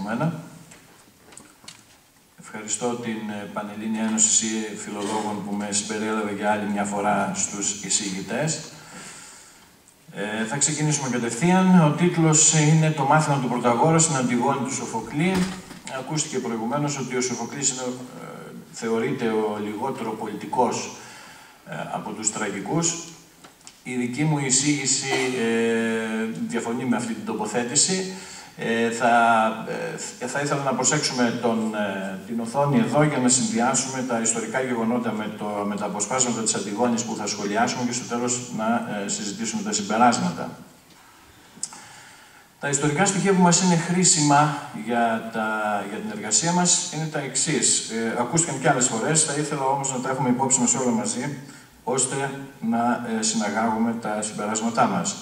μένα. Ευχαριστώ την Πανελλήνια Ένωση Φιλολόγων που με συμπεριέλαβε για άλλη μια φορά στους εισηγητές. Θα ξεκινήσουμε κατευθείαν. Ο τίτλος είναι «Το μάθημα του Πρωταγόρα στην Αντιγόνη του Σοφοκλή». Ακούστηκε προηγουμένως ότι ο Σοφοκλής θεωρείται ο λιγότερο πολιτικός από τους τραγικούς. Η δική μου εισήγηση διαφωνεί με αυτή την τοποθέτηση. Θα ήθελα να προσέξουμε την οθόνη εδώ για να συνδυάσουμε τα ιστορικά γεγονότα με τα αποσπάσματα της Αντιγόνης που θα σχολιάσουμε και στο τέλος να συζητήσουμε τα συμπεράσματα. Τα ιστορικά στοιχεία που μας είναι χρήσιμα για την εργασία μας είναι τα εξής. Ακούστηκαν και άλλες φορές, θα ήθελα όμως να τα έχουμε υπόψη μας όλα μαζί, ώστε να συναγάγουμε τα συμπεράσματά μας.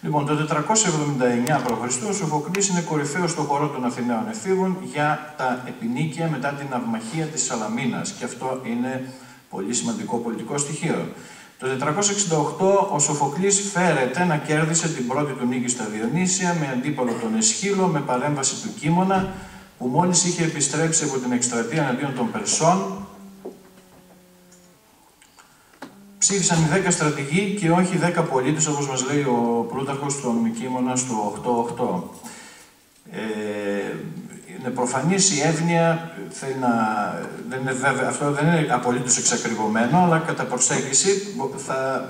Λοιπόν, το 479 π.Χ. ο Σοφοκλής είναι κορυφαίος στο χορό των Αθηναίων εφήβων για τα επινίκια μετά την αυμαχία της Σαλαμίνας. Και αυτό είναι πολύ σημαντικό πολιτικό στοιχείο. Το 468 ο Σοφοκλής φέρεται να κέρδισε την πρώτη του νίκη στα Διονύσια με αντίπαλο τον Αισχύλο με παρέμβαση του Κίμωνα, που μόλις είχε επιστρέψει από την εκστρατεία εναντίον των Περσών. Ψήφισαν οι 10 στρατηγοί και όχι 10 πολίτες, όπως μας λέει ο Πλούταρχος στον Κίμωνα στο 8-8. Είναι προφανής η εύνοια, αυτό δεν είναι απολύτως εξακριβωμένο, αλλά κατά προσέγγιση θα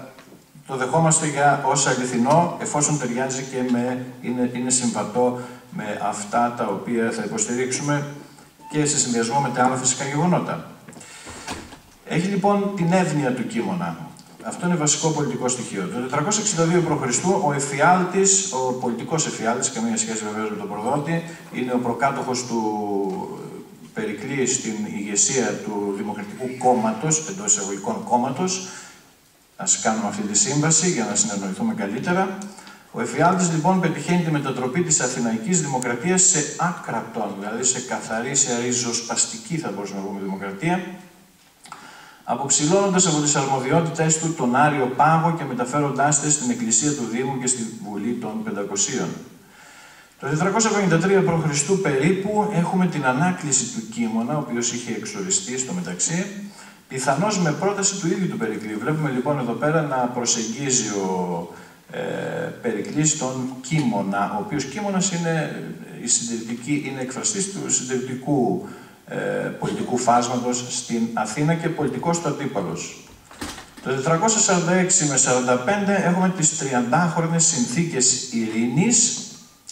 το δεχόμαστε για ως αληθινό, εφόσον ταιριάζει και είναι συμβατό με αυτά τα οποία θα υποστηρίξουμε και σε συνδυασμό με τα άλλα φυσικά γεγονότα. Έχει λοιπόν την εύνοια του Κίμωνα. Αυτό είναι βασικό πολιτικό στοιχείο. Το 462 π.Χ. ο εφιάλτης, ο πολιτικός εφιάλτης, καμία σχέση βεβαίως με τον προδότη, είναι ο προκάτοχος του Περικλή στην ηγεσία του Δημοκρατικού Κόμματος, εντός εισαγωγικών κόμματος. Ας κάνουμε αυτή τη σύμβαση για να συνεννοηθούμε καλύτερα. Ο εφιάλτης λοιπόν πετυχαίνει τη μετατροπή της Αθηναϊκής Δημοκρατίας σε άκρατον, δηλαδή σε καθαρή, σε ριζοσπαστική θα μπορούσαμε να πούμε δημοκρατία, αποψηλώνοντας από τις αρμοδιότητες του τον Άριο Πάγο και μεταφέροντάς τες στην Εκκλησία του Δήμου και στη Βουλή των 500. Το 453 π.Χ. περίπου έχουμε την ανάκληση του Κίμωνα, ο οποίος είχε εξοριστεί στο μεταξύ, πιθανώς με πρόταση του ίδιου του Περικλή. Βλέπουμε λοιπόν εδώ πέρα να προσεγγίζει ο Περικλής τον Κίμωνα, ο οποίος Κίμωνας είναι εκφραστής του συντηρητικού πολιτικού φάσματος στην Αθήνα και πολιτικός του αντίπαλος. Το 446 με 45 έχουμε τις 30χρονες συνθήκες ειρήνης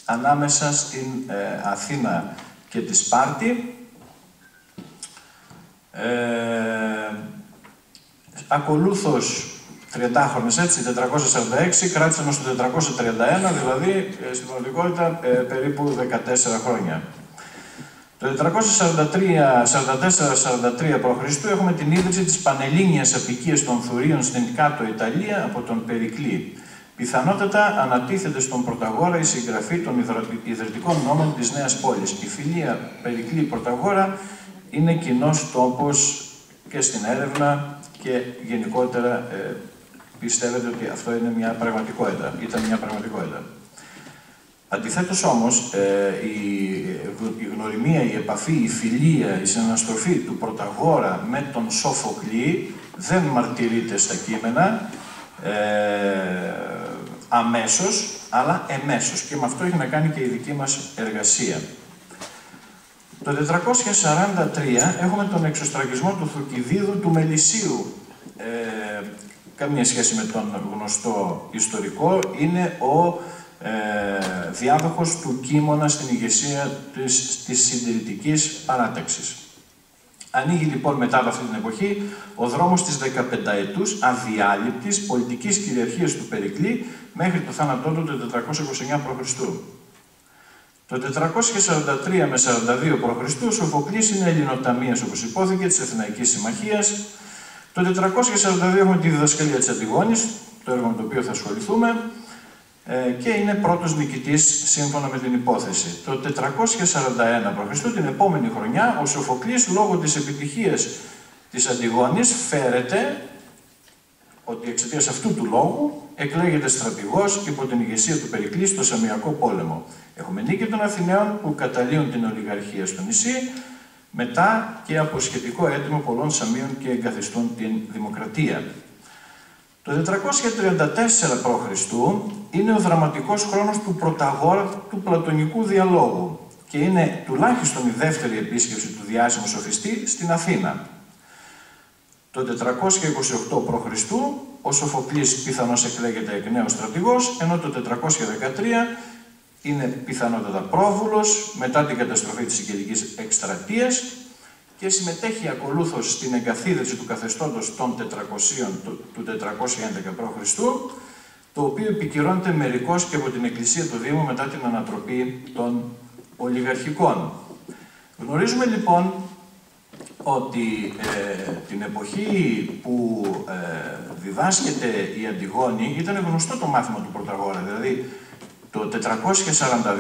ανάμεσα στην Αθήνα και τη Σπάρτη. Ακολούθως 30χρονες, έτσι, 446, κράτησαν ως το 431, δηλαδή στην πραγματικότητα περίπου 14 χρόνια. Το 444-43 π.Χ. έχουμε την ίδρυση της Πανελλήνιας Αποικίας των Θουρίων στην κάτω Ιταλία από τον Περικλή. Πιθανότατα ανατίθεται στον Πρωταγόρα η συγγραφή των ιδρυτικών νόμων της νέας πόλης. Η φιλία Περικλή-Πρωταγόρα είναι κοινός τόπος και στην έρευνα και γενικότερα πιστεύετε ότι αυτό είναι μια πραγματικότητα, ήταν μια πραγματικότητα. Αντιθέτως όμως, η γνωριμία, η επαφή, η φιλία, η συναναστροφή του Πρωταγόρα με τον Σοφοκλή δεν μαρτυρείται στα κείμενα αμέσως, αλλά εμέσως. Και με αυτό έχει να κάνει και η δική μας εργασία. Το 443 έχουμε τον εξωστραγισμό του Θουκυδίδου του Μελισσίου. Καμία σχέση με τον γνωστό ιστορικό, είναι ο διάδοχος του Κίμωνα στην ηγεσία της συντηρητικής παράταξης. Ανοίγει λοιπόν μετά από αυτή την εποχή ο δρόμος της 15ετούς αδιάλειπτης πολιτικής κυριαρχίας του Περικλή μέχρι το θάνατό του το 429 π.Χ. Το 443 με 42 π.Χ. ο Σοφοκλής είναι ελληνοταμείας, όπως υπόθηκε, της Αθηναϊκής Συμμαχίας. Το 442 έχουμε τη διδασκαλία της Αντιγόνης, το έργο με το οποίο θα ασχοληθούμε, και είναι πρώτος νικητής σύμφωνα με την υπόθεση. Το 441 π.Χ. την επόμενη χρονιά ο Σοφοκλής λόγω της επιτυχίας της Αντιγόνης φέρεται ότι εξαιτίας αυτού του λόγου εκλέγεται στρατηγός υπό την ηγεσία του Περικλή στο Σαμιακό πόλεμο. Έχουμε νίκη των Αθηναίων που καταλύουν την ολιγαρχία στο νησί, μετά και από σχετικό έτοιμο πολλών Σαμίων και εγκαθιστούν την δημοκρατία. Το 434 π.Χ. είναι ο δραματικός χρόνος του Πρωταγόρα του Πλατωνικού διαλόγου και είναι τουλάχιστον η δεύτερη επίσκεψη του διάσημου σοφιστή στην Αθήνα. Το 428 π.Χ. ο Σοφοκλής πιθανώς εκλέγεται εκ νέου στρατηγός, ενώ το 413 είναι πιθανότατα πρόβουλος μετά την καταστροφή της Σικελικής εκστρατείας και συμμετέχει ακολούθως στην εγκαθίδρυση του καθεστώτος των 400 του 411 π.Χ., το οποίο επικυρώνεται μερικώς και από την Εκκλησία του Δήμου μετά την ανατροπή των ολιγαρχικών. Γνωρίζουμε λοιπόν ότι την εποχή που διδάσκεται η Αντιγόνη ήταν γνωστό το μάθημα του Πρωταγόρα, δηλαδή το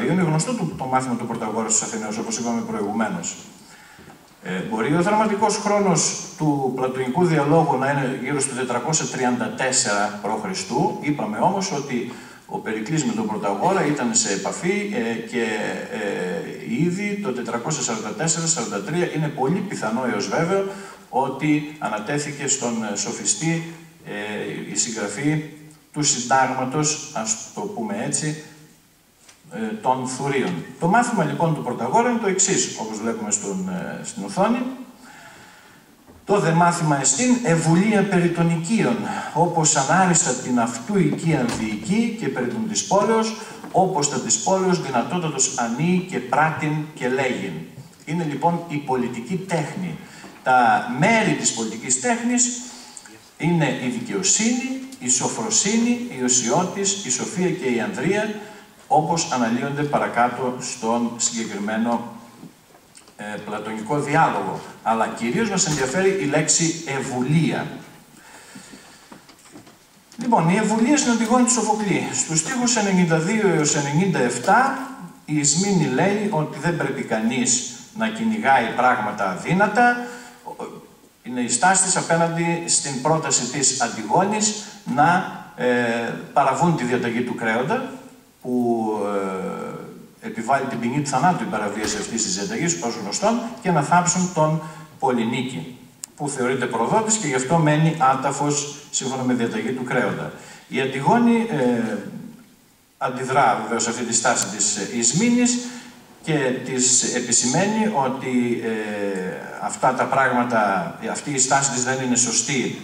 442 είναι γνωστό το μάθημα του Πρωταγόρα στους Αθηναίους, όπως είπαμε προηγουμένως. Μπορεί ο δραματικός χρόνος του Πλατωνικού διαλόγου να είναι γύρω στο 434 π.Χ. Είπαμε όμως ότι ο Περικλής με τον Πρωταγόρα ήταν σε επαφή και ήδη το 444-43 είναι πολύ πιθανό έως βέβαιο ότι ανατέθηκε στον σοφιστή η συγγραφή του συντάγματος, ας το πούμε έτσι, των Θουρίων. Το μάθημα λοιπόν του Πρωταγόρα είναι το εξής, όπως βλέπουμε στην οθόνη. Το δε μάθημα εστίν ευουλία περί των οικείων, όπως ανάριστα την αυτού οικίαν διοικεί και περί των της πόλεως, όπως τα της πόλεως δυνατότατος ανεί και πράτην και λέγειν. Είναι λοιπόν η πολιτική τέχνη. Τα μέρη της πολιτικής τέχνης είναι η δικαιοσύνη, η σοφροσύνη, η οσιότης, η σοφία και η ανδρεία, όπως αναλύονται παρακάτω στον συγκεκριμένο πλατωνικό διάλογο. Αλλά κυρίως μας ενδιαφέρει η λέξη ευουλία. Λοιπόν, η ευουλία στην Αντιγόνη του Σοφοκλή. Στους στίχους 92 έως 97 η Ισμήνη λέει ότι δεν πρέπει κανείς να κυνηγάει πράγματα αδύνατα. Είναι η στάση της απέναντι στην πρόταση της Αντιγόνης να παραβούν τη διαταγή του Κρέοντα, που επιβάλλει την ποινή του θανάτου η παραβίαση αυτής της διαταγής, ως γνωστόν, και να θάψουν τον Πολυνίκη, που θεωρείται προδότης και γι' αυτό μένει άταφος σύμφωνα με διαταγή του Κρέοντα. Η Αντιγόνη αντιδρά βεβαίως σε αυτή τη στάση της Ισμήνης και της επισημαίνει ότι αυτά τα πράγματα, αυτή η στάση της δεν είναι σωστή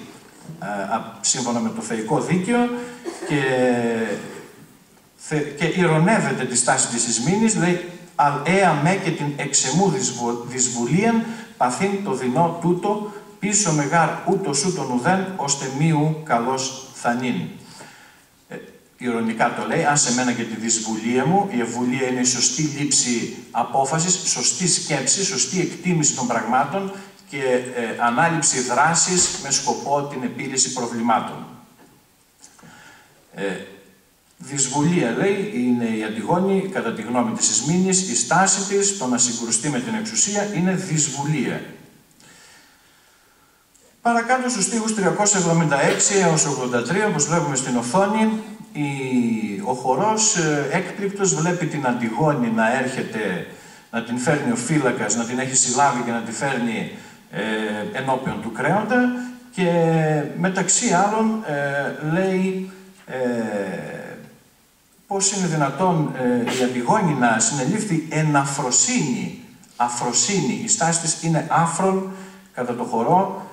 σύμφωνα με το θεϊκό δίκαιο και ειρωνεύεται τη στάση της Ισμήνης, λέει «Αλ με και την εξεμού δυσβουλίαν παθήν το δεινό τούτο, πίσω μεγάρ ούτως ούτων ουδέν, ώστε μίου καλός θανήν». Ειρωνικά το λέει, αν σε μένα και τη δυσβουλία μου, η ευβουλία είναι η σωστή λήψη απόφασης, σωστή σκέψη, σωστή εκτίμηση των πραγμάτων και ανάληψη δράσης με σκοπό την επίλυση προβλημάτων. Δυσβουλία, λέει, είναι η Αντιγόνη, κατά τη γνώμη της Ισμήνης, η στάση της, το να συγκρουστεί με την εξουσία, είναι δυσβουλία. Παρακάτω στους στίχους 376 έως 83, όπως βλέπουμε στην οθόνη, ο χορός έκπληκτος βλέπει την Αντιγόνη να έρχεται, να την φέρνει ο φύλακας, να την έχει συλλάβει και να την φέρνει ενώπιον του Κρέοντα και μεταξύ άλλων λέει πώς είναι δυνατόν η Αντιγόνη να συνελήφθη εν αφροσύνη. Η στάση της είναι άφρον κατά το χορό,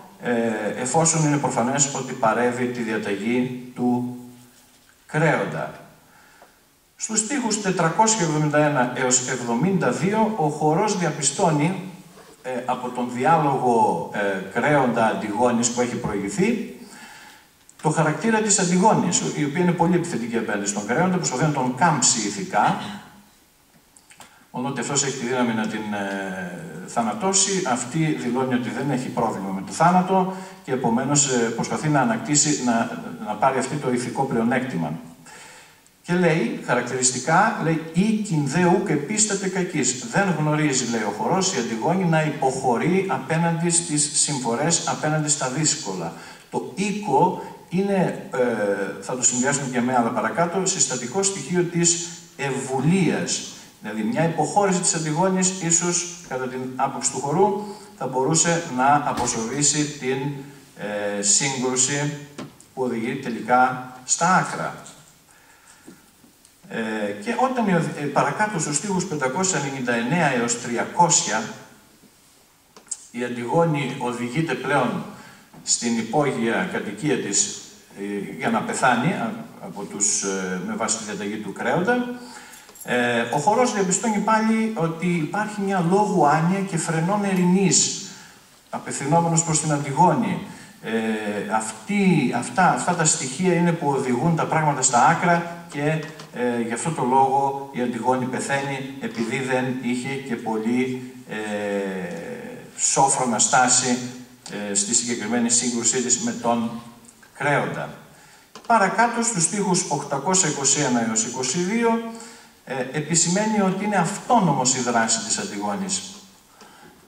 εφόσον είναι προφανές ότι παρεύει τη διαταγή του Κρέοντα. Στους στίχους 471 έως 72 ο χορός διαπιστώνει από τον διάλογο Κρέοντα-Αντιγόνης που έχει προηγηθεί το χαρακτήρα της Αντιγόνης, η οποία είναι πολύ επιθετική απέναντι στον Κρέοντα, προσπαθεί να τον κάμψει ηθικά, μόνο ότι αυτός έχει τη δύναμη να την θανατώσει. Αυτή δηλώνει ότι δεν έχει πρόβλημα με το θάνατο και επομένως προσπαθεί να ανακτήσει, να πάρει αυτή το ηθικό πλεονέκτημα. Και λέει, χαρακτηριστικά, λέει «Ή κινδέου και πίσταται κακής». Δεν γνωρίζει, λέει ο χορός, η Αντιγόνη να υποχωρεί απέναντι στις συμφορές, απέναντι στα δύσκολα. Το οίκο είναι, θα το συνδυάσουμε και με άλλα παρακάτω, συστατικό στοιχείο της ευβουλίας. Δηλαδή, μια υποχώρηση της Αντιγόνης, ίσως, κατά την άποψη του χορού, θα μπορούσε να αποσοβήσει την σύγκρουση που οδηγεί τελικά στα άκρα. Και όταν παρακάτω στους στίχους 599 έως 300, η Αντιγόνη οδηγείται πλέον στην υπόγεια κατοικία της για να πεθάνει με βάση τη διαταγή του Κρέοντα, ο χορός διαπιστώνει πάλι ότι υπάρχει μια λόγου άνοια και φρενών ερηνής, απευθυνόμενος προς την Αντιγόνη. Αυτά τα στοιχεία είναι που οδηγούν τα πράγματα στα άκρα και γι' αυτό το λόγο η Αντιγόνη πεθαίνει, επειδή δεν είχε και πολύ σόφρονα στάση στη συγκεκριμένη σύγκρουσή της με τον Κρέοντα. Παρακάτω στους στίχους 821 έως 22 επισημαίνει ότι είναι αυτόνομος η δράση της Αντιγόνης.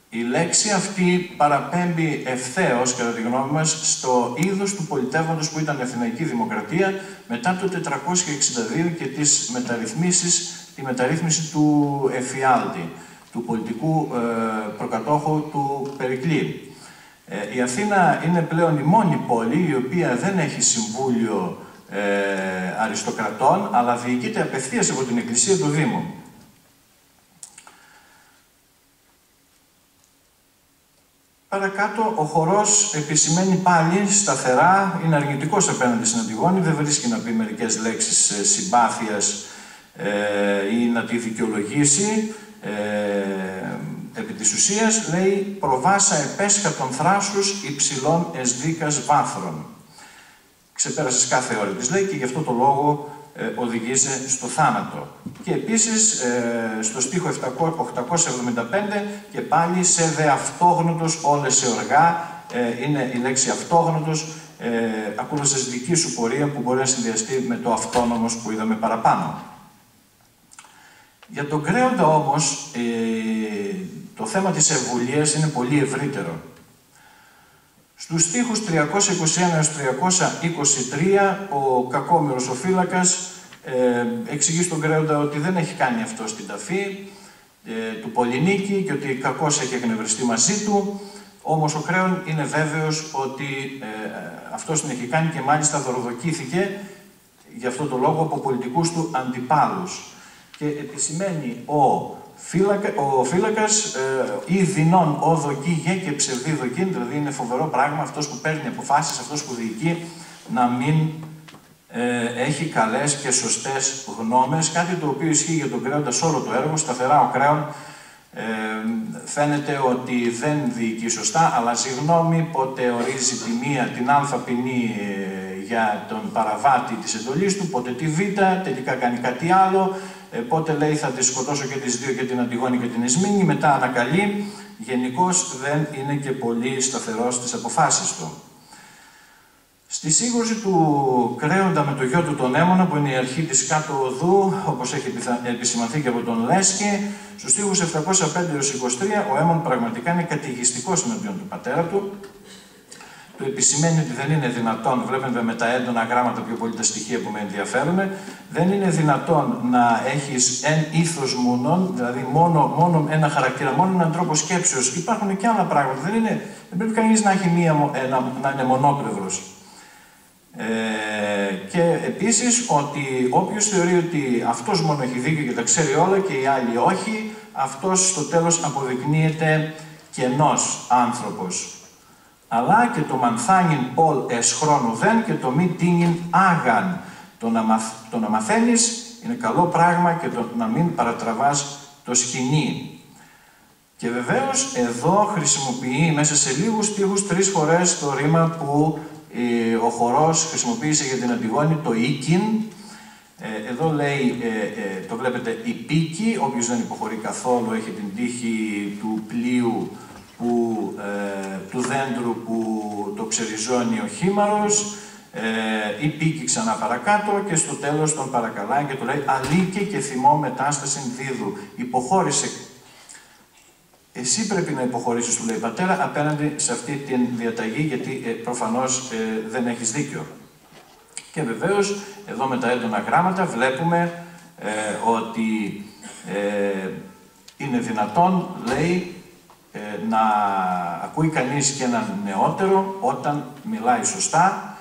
Η λέξη αυτή παραπέμπει ευθέως, κατά τη γνώμη μας, στο είδος του πολιτεύματος που ήταν η Αθηναϊκή Δημοκρατία μετά το 462 και τις μεταρρυθμίσεις, τη μεταρρύθμιση του εφιάλτη, του πολιτικού προκατόχου του Περικλή. Η Αθήνα είναι πλέον η μόνη πόλη η οποία δεν έχει συμβούλιο αριστοκρατών, αλλά διοικείται απευθείας από την Εκκλησία του Δήμου. Παρακάτω, ο χορός επισημαίνει πάλι σταθερά, είναι αρνητικός απέναντι στην Αντιγόνη, δεν βρίσκει να πει μερικές λέξεις συμπάθειας ή να τη δικαιολογήσει. Επί της ουσίας, λέει, «Προβάσα επέσχα των θράσους υψηλών εσδίκας βάθρων». Ξεπέρασες κάθε ώρα της, λέει, και γι' αυτό το λόγο οδηγείσαι στο θάνατο. Και επίσης, στο στίχο 875, και πάλι «σε δε αυτόγνωτος όλες σε οργά», είναι η λέξη αυτόγνωτος, ακολούθησες δική σου πορεία που μπορεί να συνδυαστεί με το αυτόνομος που είδαμε παραπάνω. Για τον Κρέοντα όμως, το θέμα της ευβουλίας είναι πολύ ευρύτερο. Στους στίχους 321 έως 323, ο κακόμοιρος ο φύλακας εξηγεί στον Κρέοντα ότι δεν έχει κάνει αυτό στην ταφή του Πολυνίκη και ότι κακώς έχει εκνευριστεί μαζί του, όμως ο Κρέον είναι βέβαιος ότι αυτός την έχει κάνει και μάλιστα δωροδοκήθηκε γι' αυτό το λόγο από πολιτικούς του αντιπάλους. Και επισημαίνει ο φύλακας ή δεινών ο δοκίγε και ψευδή δοκήν, δηλαδή είναι φοβερό πράγμα αυτός που παίρνει αποφάσεις, αυτός που διοικεί, να μην έχει καλές και σωστές γνώμες, κάτι το οποίο ισχύει για τον Κρέοντα σε όλο το έργο. Σταθερά ο Κρέον φαίνεται ότι δεν διοικεί σωστά, αλλάζει γνώμη, πότε ορίζει τη μία, την α ποινή για τον παραβάτη της εντολής του, πότε τη β, τελικά κάνει κάτι άλλο, πότε λέει θα τις σκοτώσω και τις δύο, και την Αντιγόνη και την Ισμήνη, μετά ανακαλεί. Γενικώς δεν είναι και πολύ σταθερός στις αποφάσεις του. Στη σύγκρουση του Κρέοντα με το γιο του τον Έμονα, που είναι η αρχή της κάτω οδού, όπως έχει επισημανθεί και από τον Λέσχη, στους στίχους 705 έως 23, ο Έμον πραγματικά είναι κατηγιστικός εναντίον του πατέρα του. Του επισημαίνει ότι δεν είναι δυνατόν, βλέπετε με τα έντονα γράμματα πιο πολύ τα στοιχεία που με ενδιαφέρουν, δεν είναι δυνατόν να έχεις ήθος μόνον, δηλαδή μόνο ένα χαρακτήρα, μόνο έναν τρόπο σκέψεως. Υπάρχουν και άλλα πράγματα. Δεν πρέπει κανείς να έχει να είναι μονόπλευρος. Και επίσης ότι όποιος θεωρεί ότι αυτός μόνο έχει δίκιο και τα ξέρει όλα και οι άλλοι όχι, αυτός στο τέλος αποδεικνύεται κενός άνθρωπος. Αλλά και το μανθάνιν πολ εσ χρόνου δεν και το μη τίνιν άγαν. Το να μαθαίνεις είναι καλό πράγμα και το να μην παρατραβάς το σκηνή. Και βεβαίως εδώ χρησιμοποιεί μέσα σε λίγους στίχους 3 φορές το ρήμα που ο χορός χρησιμοποίησε για την Αντιγόνη, το οίκιν. Εδώ λέει, το βλέπετε, η πίκη, όποιος δεν υποχωρεί καθόλου έχει την τύχη του πλοίου, του δέντρου που το ξεριζώνει ο χήμαρος, η πίκη ξανά παρακάτω και στο τέλος τον παρακαλάει και του λέει «Αλίκη και θυμό μετάσταση δίδου». Υποχώρησε. Εσύ πρέπει να υποχωρήσεις, του λέει πατέρα, απέναντι σε αυτή τη διαταγή, γιατί προφανώς δεν έχεις δίκιο. Και βεβαίως, εδώ με τα έντονα γράμματα βλέπουμε ότι είναι δυνατόν, λέει, να ακούει κανείς και έναν νεότερο όταν μιλάει σωστά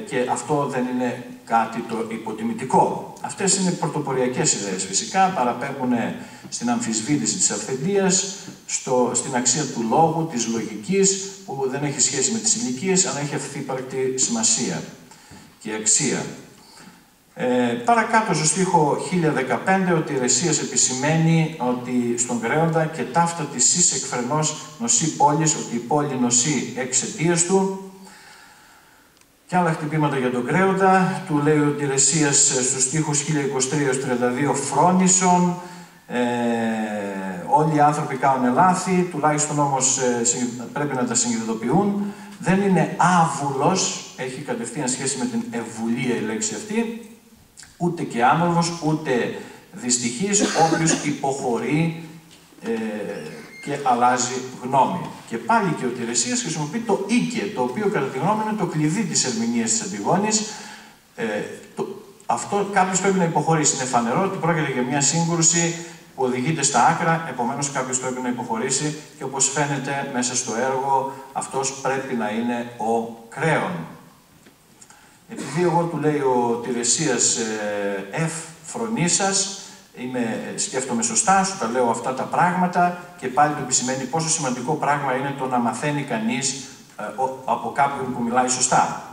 και αυτό δεν είναι κάτι το υποτιμητικό. Αυτές είναι πρωτοποριακές ιδέες φυσικά, παραπέμπουν στην αμφισβήτηση της αυθεντίας, στην αξία του λόγου, της λογικής, που δεν έχει σχέση με τις ηλικίες, αλλά έχει αυθύπαρκτη σημασία και αξία. Παρακάτω στο στίχο 1015 ο Τηρεσίας επισημαίνει ότι στον Κρέοντα και ταύτα της εις εκφρενός νοσή πόλης, ότι η πόλη νοσεί εξαιτίας του. Και άλλα χτυπήματα για τον Κρέοντα, του λέει ο Τηρεσίας στους στίχους 1023-32 φρόνησον, όλοι οι άνθρωποι κάνουν λάθη, τουλάχιστον όμως πρέπει να τα συνειδητοποιούν. Δεν είναι άβουλος, έχει κατευθείαν σχέση με την ευβουλία η λέξη αυτή, ούτε και άνορμος, ούτε δυστυχής, όποιος υποχωρεί και αλλάζει γνώμη. Και πάλι και ο Τηρεσίας χρησιμοποιεί το «ήκε», το οποίο κατά τη γνώμη είναι το κλειδί της ερμηνείας της Αντιγόνης. Αυτό κάποιος πρέπει να υποχωρήσει. Είναι φανερό ότι πρόκειται για μια σύγκρουση που οδηγείται στα άκρα, επομένως κάποιος πρέπει να υποχωρήσει και όπως φαίνεται μέσα στο έργο, αυτός πρέπει να είναι ο Κρέον. Επειδή εγώ του λέει ο Τηρεσίας φρονήσας, σκέφτομαι σωστά, σου τα λέω αυτά τα πράγματα και πάλι του επισημαίνει πόσο σημαντικό πράγμα είναι το να μαθαίνει κανείς από κάποιον που μιλάει σωστά.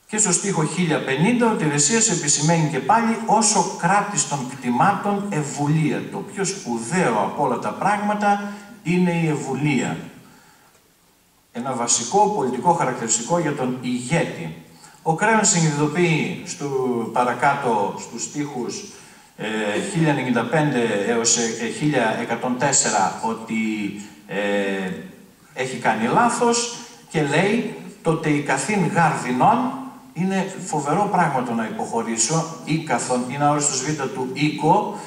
Και στο στίχο 1050 ο Τηρεσίας επισημαίνει και πάλι όσο κράτης των κτημάτων ευβουλία. Το πιο σπουδαίο από όλα τα πράγματα είναι η ευβουλία. Ένα βασικό πολιτικό χαρακτηριστικό για τον ηγέτη. Ο Κρέον συνειδητοποιεί παρακάτω στους στίχους 1095 έως 1104 ότι έχει κάνει λάθος και λέει «Τότε η καθήν γαρδινών». Είναι φοβερό πράγμα το να υποχωρήσω, «ήκαθον» είναι αόριστος β' του «οίκο»,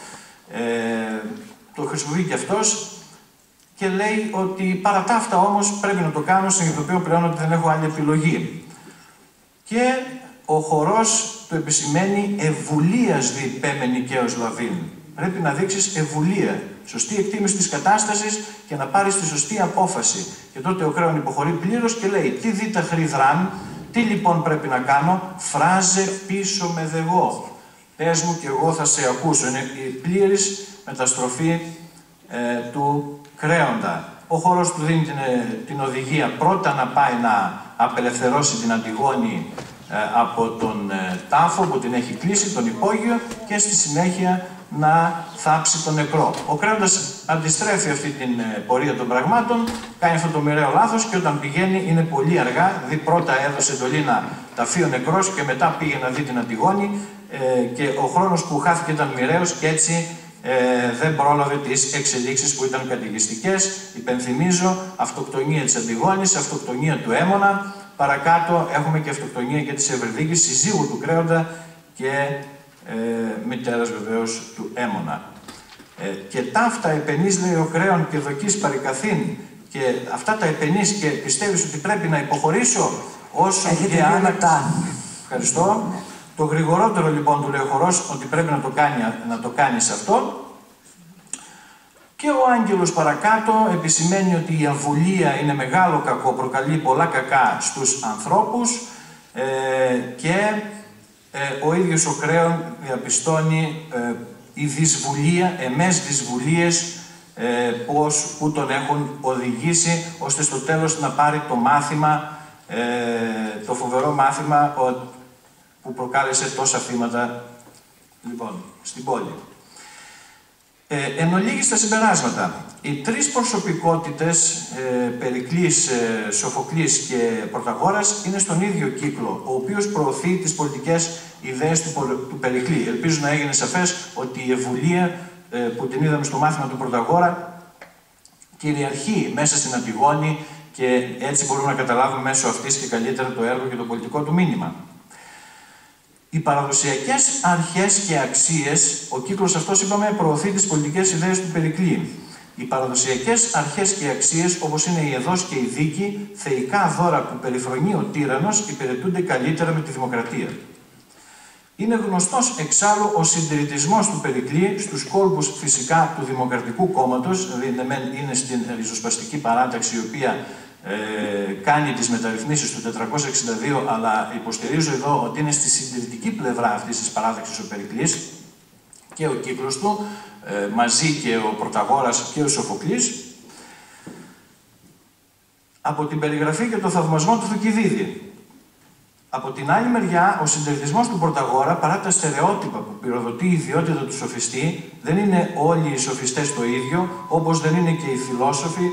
το χρησιμοποιεί και αυτός και λέει ότι παρά τα αυτά όμως πρέπει να το κάνω, συνειδητοποιώ πλέον ότι δεν έχω άλλη επιλογή. Και ο χορός του επισημαίνει «ευβουλίας δι πέμε νικαίος λαβήν». Πρέπει να δείξεις ευβουλία, σωστή εκτίμηση της κατάστασης και να πάρεις τη σωστή απόφαση. Και τότε ο Κρέον υποχωρεί πλήρως και λέει «Τι δίτα χρυδράν, τι λοιπόν πρέπει να κάνω, φράζε πίσω με δεγώ. Πες μου και εγώ θα σε ακούσω». Είναι η πλήρης μεταστροφή του Κρέοντα. Ο χώρος του δίνει την οδηγία πρώτα να πάει να απελευθερώσει την Αντιγόνη από τον τάφο που την έχει κλείσει, τον υπόγειο, και στη συνέχεια να θάψει τον νεκρό. Ο Κρέοντας αντιστρέφει αυτή την πορεία των πραγμάτων, κάνει αυτό το μοιραίο λάθος και όταν πηγαίνει είναι πολύ αργά, δηλαδή πρώτα έδωσε εντολή να ταφεί ο νεκρός και μετά πήγε να δει την Αντιγόνη και ο χρόνος που χάθηκε ήταν μοιραίος και έτσι δεν πρόλαβε τις εξελίξεις που ήταν καταιγιστικές. Υπενθυμίζω, αυτοκτονία της Αντιγόνης, αυτοκτονία του Έμονα, παρακάτω έχουμε και αυτοκτονία και της Ευρυδίκης, συζύγου του Κρέοντα και μητέρας βεβαίως του Έμονα. Και ταύτα επενείς, λέει ο Κρέον, και δοκείς παρικαθήν, και αυτά τα επενείς και πιστεύεις ότι πρέπει να υποχωρήσω όσο και αν... Ευχαριστώ. Το γρηγορότερο λοιπόν του λέει ο χορός ότι πρέπει να το κάνεις αυτό. Και ο άγγελος παρακάτω επισημαίνει ότι η αβουλία είναι μεγάλο κακό, προκαλεί πολλά κακά στους ανθρώπους και ο ίδιος ο Κρέον διαπιστώνει η δυσβουλία, εμές δυσβουλίες που τον έχουν οδηγήσει ώστε στο τέλος να πάρει το μάθημα, το φοβερό μάθημα που προκάλεσε τόσα θύματα λοιπόν στην πόλη. Εν ολίγης τα συμπεράσματα. Οι τρεις προσωπικότητες, Περικλής, Σοφοκλής και Πρωταγόρας, είναι στον ίδιο κύκλο, ο οποίος προωθεί τις πολιτικές ιδέες του Περικλή. Ελπίζω να έγινε σαφές ότι η ευβουλία που την είδαμε στο μάθημα του Πρωταγόρα κυριαρχεί μέσα στην Αντιγόνη και έτσι μπορούμε να καταλάβουμε μέσω αυτής και καλύτερα το έργο και το πολιτικό του μήνυμα. Οι παραδοσιακές αρχές και αξίες, ο κύκλος αυτός είπαμε προωθεί τις πολιτικές ιδέες του Περικλή. Οι παραδοσιακές αρχές και αξίες, όπως είναι η εδώς και η δίκη, θεϊκά δώρα που περιφρονεί ο τύραννος, υπηρετούνται καλύτερα με τη δημοκρατία. Είναι γνωστός εξάλλου ο συντηρητισμός του Περικλή στους κόλπους φυσικά του Δημοκρατικού Κόμματος, δηλαδή είναι στην ριζοσπαστική παράταξη η οποία κάνει τις μεταρρυθμίσεις του 462, αλλά υποστηρίζω εδώ ότι είναι στη συντηρητική πλευρά αυτής της παράταξης ο Περικλής και ο κύκλος του, μαζί και ο Πρωταγόρας και ο Σοφοκλής, από την περιγραφή και το θαυμασμό του Θουκυδίδη. Από την άλλη μεριά, ο συντηρητισμός του Πρωταγόρα, παρά τα στερεότυπα που πυροδοτεί η ιδιότητα του σοφιστή, δεν είναι όλοι οι σοφιστές το ίδιο, όπως δεν είναι και οι φιλόσοφοι,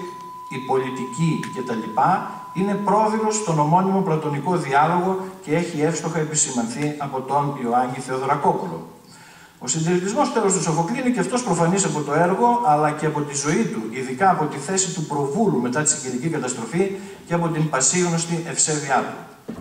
οι πολιτικοί κτλ. Είναι πρόδειλος στον ομώνυμο πλατωνικό διάλογο και έχει εύστοχα επισημανθεί από τον Ιωάννη Θεοδωρακόπουλο. Ο συντηρητισμός τέλος του Σοφοκλή είναι και αυτός προφανής από το έργο, αλλά και από τη ζωή του, ειδικά από τη θέση του προβούλου μετά τη σικελική καταστροφή και από την πασίγνωστη ευσέβειά του.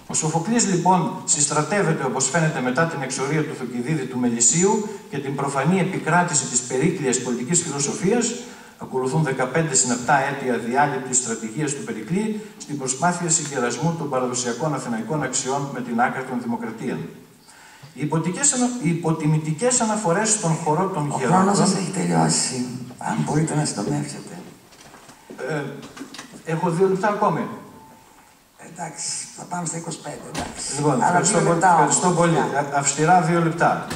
Ο Σοφοκλής λοιπόν συστρατεύεται, όπως φαίνεται, μετά την εξορία του Θουκυδίδη του Μελισσίου και την προφανή επικράτηση της περίκλειας πολιτικής φιλοσοφίας. Ακολουθούν 15 συναπτά έτη αδιάλειπτης στρατηγίας του Περικλή στην προσπάθεια συγκερασμού των παραδοσιακών αθηναϊκών αξιών με την άκρα των δημοκρατίων. Οι υποτιμητικές αναφορές στον χορό των γερόντων... Ο χρόνος σας έχει τελειώσει. Αν μπορείτε να συντομεύσετε. Έχω 2 λεπτά ακόμη. Εντάξει, θα πάμε στα 25, εντάξει. Λοιπόν, ευχαριστώ πολύ. Αυστηρά 2 λεπτά.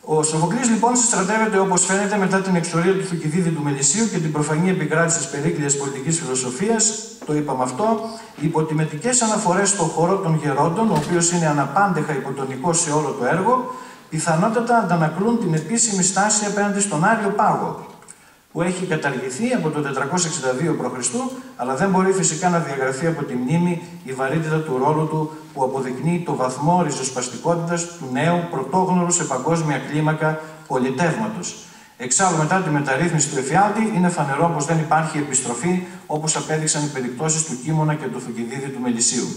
Ο Σοφοκλής λοιπόν συστρατεύεται, όπως φαίνεται, μετά την εξορία του Θουκυδίδη του Μελισσίου και την προφανή επικράτηση της περίκλειας πολιτικής φιλοσοφίας, το είπαμε αυτό, οι υποτιμητικές αναφορές στον χορό των γερόντων, ο οποίος είναι αναπάντεχα υποτονικός σε όλο το έργο, πιθανότατα αντανακλούν την επίσημη στάση απέναντι στον Άριο Πάγο, που έχει καταργηθεί από το 462 π.Χ., αλλά δεν μπορεί φυσικά να διαγραφεί από τη μνήμη η βαρύτητα του ρόλου του που αποδεικνύει το βαθμό ριζοσπαστικότητας του νέου πρωτόγνωρου σε παγκόσμια κλίμακα πολιτεύματος. Εξάλλου, μετά τη μεταρρύθμιση του εφιάλτη, είναι φανερό πως δεν υπάρχει επιστροφή, όπως απέδειξαν οι περιπτώσεις του Κίμωνα και του Θουκυδίδη του Μελισσίου.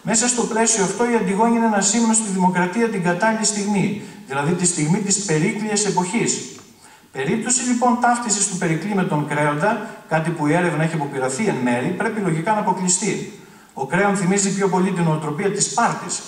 Μέσα στο πλαίσιο αυτό, η Αντιγόνη είναι ένα σήμα στη δημοκρατία την κατάλληλη στιγμή, δηλαδή τη στιγμή της περίκλειας εποχής. Περίπτωση λοιπόν ταύτισης του Περικλή με τον Κρέοντα, κάτι που η έρευνα έχει αποπειραθεί εν μέρη, πρέπει λογικά να αποκλειστεί. Ο Κρέον θυμίζει πιο πολύ την νοοτροπία της Σπάρτης,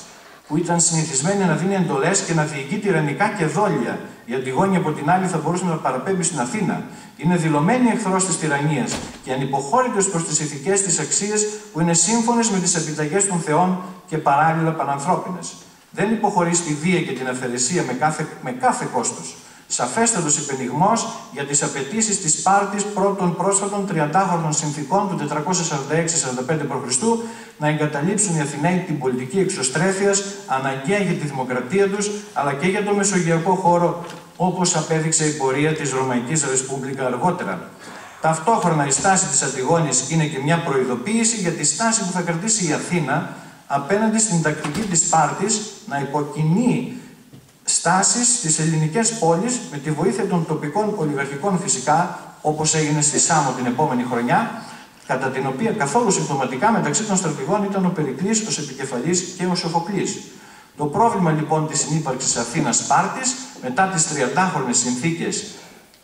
που ήταν συνηθισμένη να δίνει εντολές και να διοικεί τυραννικά και δόλια. Η Αντιγόνη από την άλλη θα μπορούσε να παραπέμπει στην Αθήνα. Είναι δηλωμένη εχθρός της τυραννίας και ανυποχώρητος προς τις ηθικές της αξίες που είναι σύμφωνες με τις επιταγές των θεών και παράλληλα πανανθρώπινες. Δεν υποχωρεί στη βία και την αυθαιρεσία με κάθε κόστος. Σαφέστατος υπενιγμός για τις απαιτήσεις της Σπάρτης πρώτων πρόσφατων 30χρονων συνθηκών του 446-45 π.Χ. να εγκαταλείψουν οι Αθηναίοι την πολιτική εξωστρέφειας, αναγκαία για τη δημοκρατία τους, αλλά και για το μεσογειακό χώρο, όπως απέδειξε η πορεία της Ρωμαϊκής Ρεσπούμπλικα αργότερα. Ταυτόχρονα η στάση της Αντιγόνης είναι και μια προειδοποίηση για τη στάση που θα κρατήσει η Αθήνα απέναντι στην τακτική της Σπάρτης να υποκινεί στάσεις στις ελληνικές πόλεις με τη βοήθεια των τοπικών ολιγαρχικών φυσικά, όπως έγινε στη Σάμο την επόμενη χρονιά, κατά την οποία καθόλου συμπτωματικά μεταξύ των στρατηγών ήταν ο Περικλής ως επικεφαλής και ο Σοφοκλής. Το πρόβλημα λοιπόν της συνύπαρξης Αθήνας-Σπάρτης μετά τις 30χρονες συνθήκες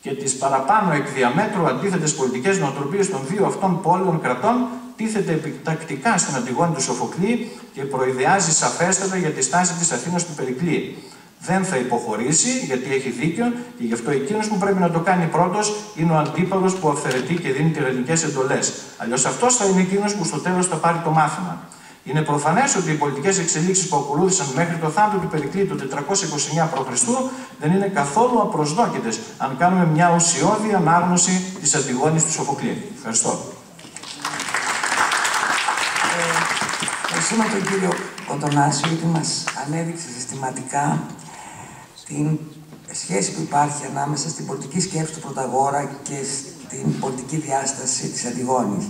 και τις παραπάνω εκ διαμέτρου αντίθετες πολιτικές νοοτροπίες των δύο αυτών πόλεων κρατών τίθεται επιτακτικά στην Αντιγόνη του Σοφοκλή και προειδεάζει σαφέστατα για τη στάση της Αθήνας του Περικλή. Δεν θα υποχωρήσει, γιατί έχει δίκιο, και γι' αυτό εκείνος που πρέπει να το κάνει πρώτος είναι ο αντίπαλος που αυθαιρετεί και δίνει τυραννικές εντολές. Αλλιώς αυτός θα είναι εκείνος που στο τέλος θα πάρει το μάθημα. Είναι προφανές ότι οι πολιτικές εξελίξεις που ακολούθησαν μέχρι το θάνατο του Περικλή του 429 π.Χ. δεν είναι καθόλου απροσδόκητες, αν κάνουμε μια ουσιώδη ανάγνωση της Αντιγόνης του Σοφοκλή. Ευχαριστώ. Ευχαριστούμε τον κύριο Κοντονάσιο, γιατί μας ανέδειξε συστηματικά την σχέση που υπάρχει ανάμεσα στην πολιτική σκέψη του Πρωταγόρα και στην πολιτική διάσταση της Αντιγόνης.